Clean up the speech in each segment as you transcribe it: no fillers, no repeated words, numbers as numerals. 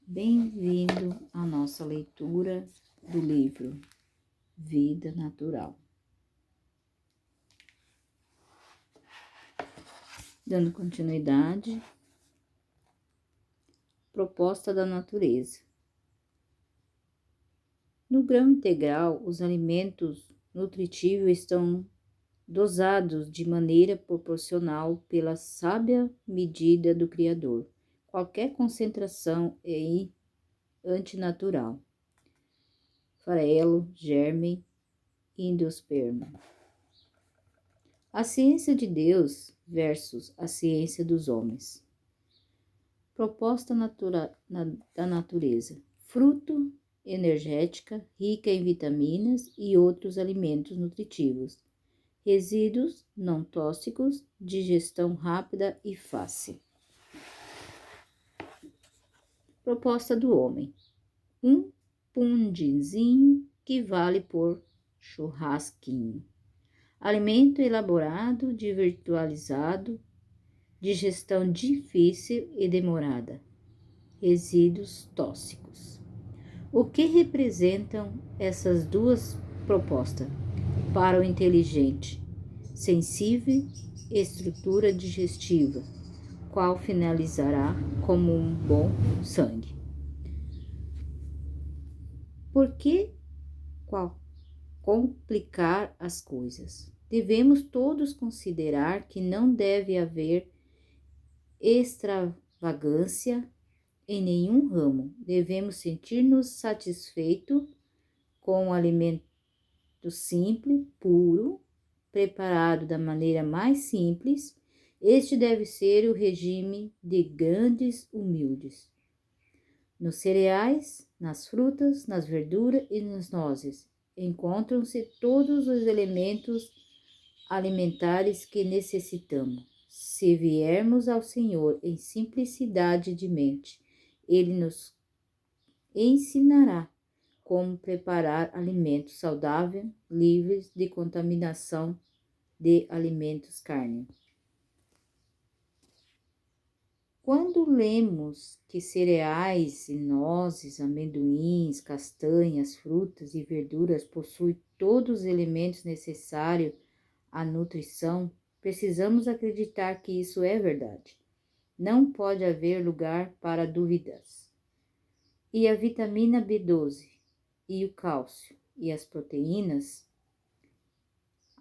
Bem-vindo à nossa leitura do livro Vida Natural. Dando continuidade, proposta da natureza. No grão integral, os alimentos nutritivos estão dosados de maneira proporcional pela sábia medida do Criador. Qualquer concentração é antinatural. Farelo, germe, endosperma. A ciência de Deus versus a ciência dos homens. Proposta da natureza. Fruto, energética, rica em vitaminas e outros alimentos nutritivos. Resíduos não tóxicos, digestão rápida e fácil. Proposta do homem. Um pundinzinho que vale por churrasquinho. Alimento elaborado, virtualizado, digestão difícil e demorada. Resíduos tóxicos. O que representam essas duas propostas para o inteligente? Sensível, estrutura digestiva, qual finalizará como um bom sangue. Por que complicar as coisas? Devemos todos considerar que não deve haver extravagância em nenhum ramo. Devemos sentir-nos satisfeitos com o alimento simples, puro, preparado da maneira mais simples. Este deve ser o regime de grandes humildes. Nos cereais, nas frutas, nas verduras e nas nozes encontram-se todos os elementos alimentares que necessitamos. Se viermos ao Senhor em simplicidade de mente, Ele nos ensinará como preparar alimentos saudáveis, livres de contaminação de alimentos carne. Quando lemos que cereais e nozes, amendoins, castanhas, frutas e verduras possuem todos os elementos necessários à nutrição, precisamos acreditar que isso é verdade. Não pode haver lugar para dúvidas. E a vitamina B12, e o cálcio, e as proteínas,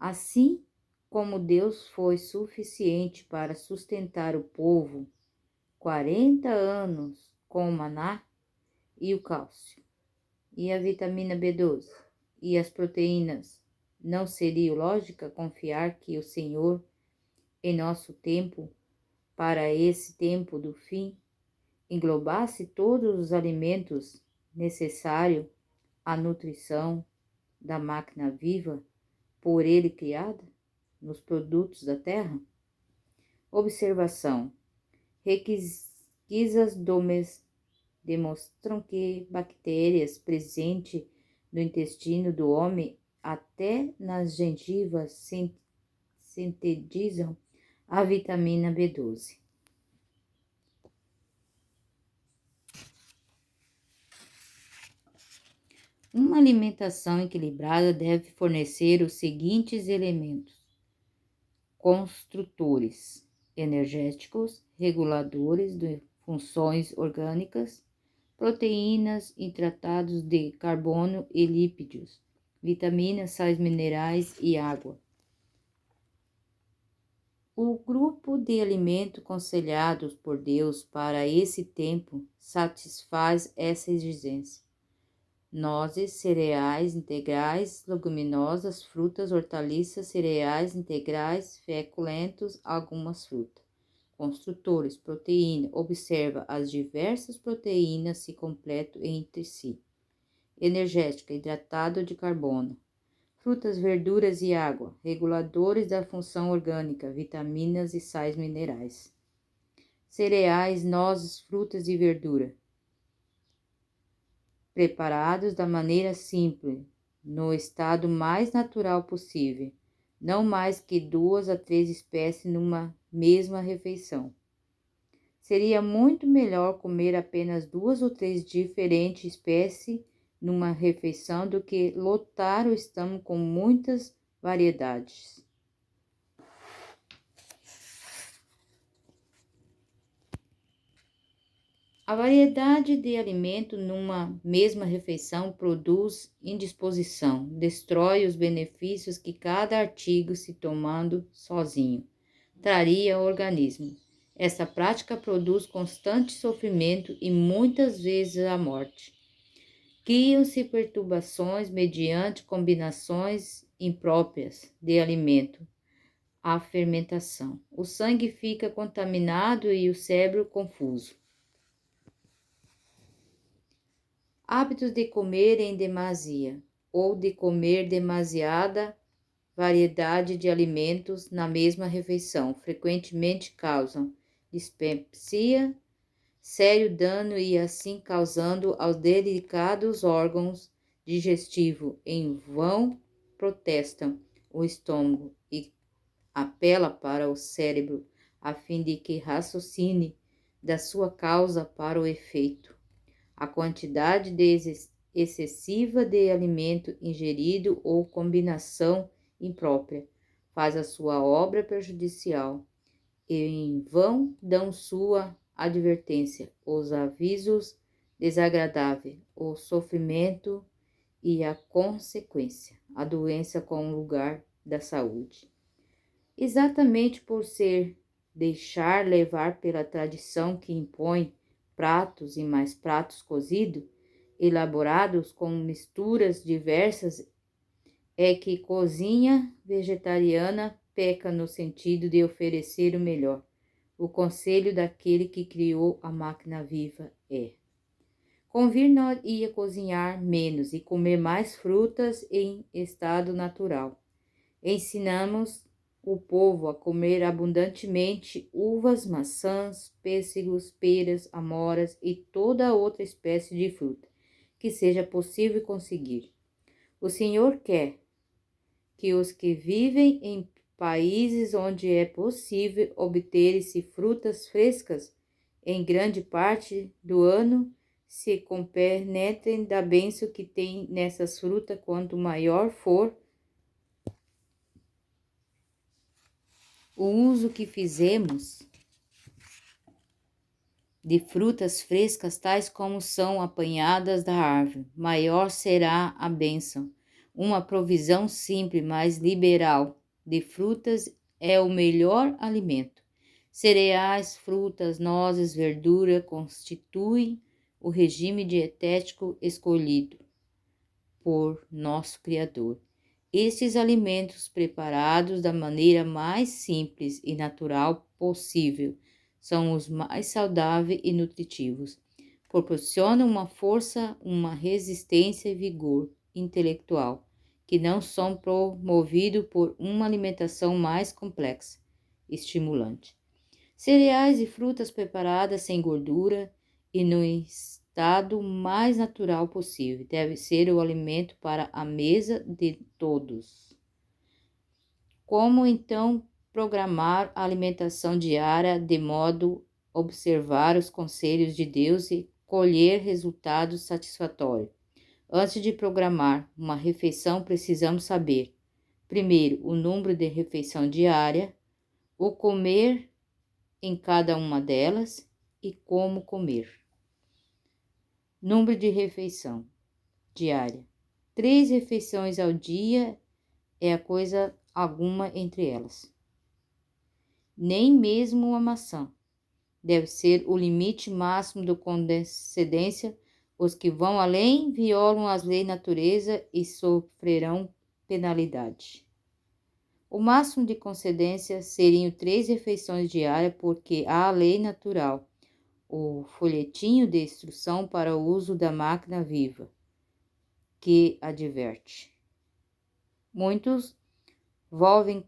assim como Deus foi suficiente para sustentar o povo 40 anos com o maná e o cálcio, e a vitamina B12 e as proteínas, não seria lógica confiar que o Senhor, em nosso tempo, para esse tempo do fim, englobasse todos os alimentos necessários à nutrição da máquina viva por ele criada nos produtos da terra? Observação. Pesquisas demonstram que bactérias presentes no intestino do homem, até nas gengivas, sintetizam a vitamina B12. Uma alimentação equilibrada deve fornecer os seguintes elementos: construtores energéticos, reguladores de funções orgânicas, proteínas, hidratados de carbono e lípidos, vitaminas, sais minerais e água. O grupo de alimentos aconselhados por Deus para esse tempo satisfaz essa exigência. Nozes, cereais integrais, leguminosas, frutas, hortaliças, cereais integrais, feculentos, algumas frutas. Construtores, proteína, observa as diversas proteínas se completam entre si. Energética, hidratado de carbono. Frutas, verduras e água, reguladores da função orgânica, vitaminas e sais minerais. Cereais, nozes, frutas e verdura. Preparados da maneira simples, no estado mais natural possível, não mais que 2 a 3 espécies numa mesma refeição. Seria muito melhor comer apenas 2 ou 3 diferentes espécies numa refeição do que lotar o estômago com muitas variedades. A variedade de alimento numa mesma refeição produz indisposição, destrói os benefícios que cada artigo, se tomando sozinho, traria ao organismo. Essa prática produz constante sofrimento e muitas vezes a morte. Criam-se perturbações mediante combinações impróprias de alimento, a fermentação. O sangue fica contaminado e o cérebro confuso. Hábitos de comer em demasia ou de comer demasiada variedade de alimentos na mesma refeição frequentemente causam dispepsia, sério dano e assim causando aos delicados órgãos digestivos. Em vão protestam o estômago e apela para o cérebro a fim de que raciocine da sua causa para o efeito. A quantidade excessiva de alimento ingerido ou combinação imprópria faz a sua obra prejudicial, e em vão dão sua advertência, os avisos desagradáveis, o sofrimento e a consequência, a doença com o lugar da saúde. Exatamente por ser deixar levar pela tradição que impõe pratos e mais pratos cozidos, elaborados com misturas diversas, é que cozinha vegetariana peca no sentido de oferecer o melhor. O conselho daquele que criou a máquina viva é: convir-nos-ia cozinhar menos e comer mais frutas em estado natural. Ensinamos o povo a comer abundantemente uvas, maçãs, pêssegos, peras, amoras e toda outra espécie de fruta que seja possível conseguir. O Senhor quer que os que vivem em países onde é possível obter-se frutas frescas em grande parte do ano se compenetrem da bênção que tem nessas frutas. Quanto maior for o uso que fizemos de frutas frescas, tais como são apanhadas da árvore, maior será a bênção. Uma provisão simples, mas liberal, de frutas é o melhor alimento. Cereais, frutas, nozes, verdura constituem o regime dietético escolhido por nosso Criador. Estes alimentos, preparados da maneira mais simples e natural possível, são os mais saudáveis e nutritivos. Proporcionam uma força, uma resistência e vigor intelectual, que não são promovidos por uma alimentação mais complexa, estimulante. Cereais e frutas preparadas sem gordura e no estado mais natural possível deve ser o alimento para a mesa de todos. Como então programar a alimentação diária de modo a observar os conselhos de Deus e colher resultados satisfatórios? Antes de programar uma refeição, precisamos saber, primeiro, o número de refeição diária, o comer em cada uma delas e como comer. Número de refeição diária. 3 refeições ao dia é a coisa alguma entre elas. Nem mesmo a maçã deve ser o limite máximo da condescendência. Os que vão além violam as leis da natureza e sofrerão penalidade. O máximo de concedência seriam 3 refeições diárias, porque há a lei natural, o folhetinho de instrução para o uso da máquina viva, que adverte. Muitos volvem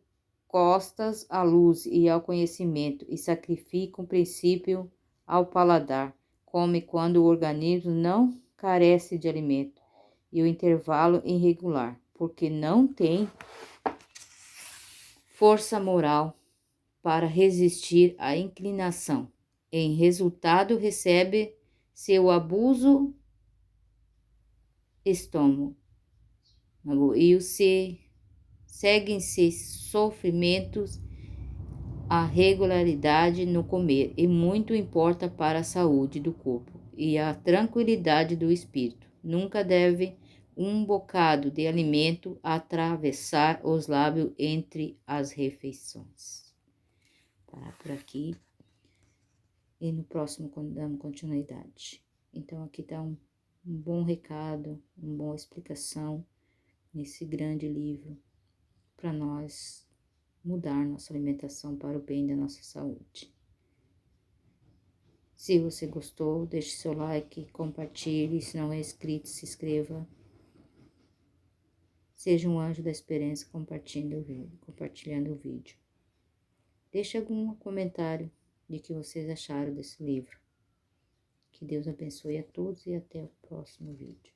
costas à luz e ao conhecimento e sacrificam o princípio ao paladar, come quando o organismo não carece de alimento, e o intervalo irregular, porque não tem força moral para resistir à inclinação Em resultado, recebe seu abuso estômago e seguem-se sofrimentos, a regularidade no comer e muito importa para a saúde do corpo e a tranquilidade do espírito. Nunca deve um bocado de alimento atravessar os lábios entre as refeições. Parar por aqui e no próximo damos continuidade. Então aqui está um bom recado, uma boa explicação nesse grande livro para nós mudar nossa alimentação para o bem da nossa saúde. Se você gostou, deixe seu like, compartilhe, se não é inscrito, se inscreva. Seja um anjo da esperança compartilhando o vídeo. Deixe algum comentário de que vocês acharam desse livro. Que Deus abençoe a todos e até o próximo vídeo.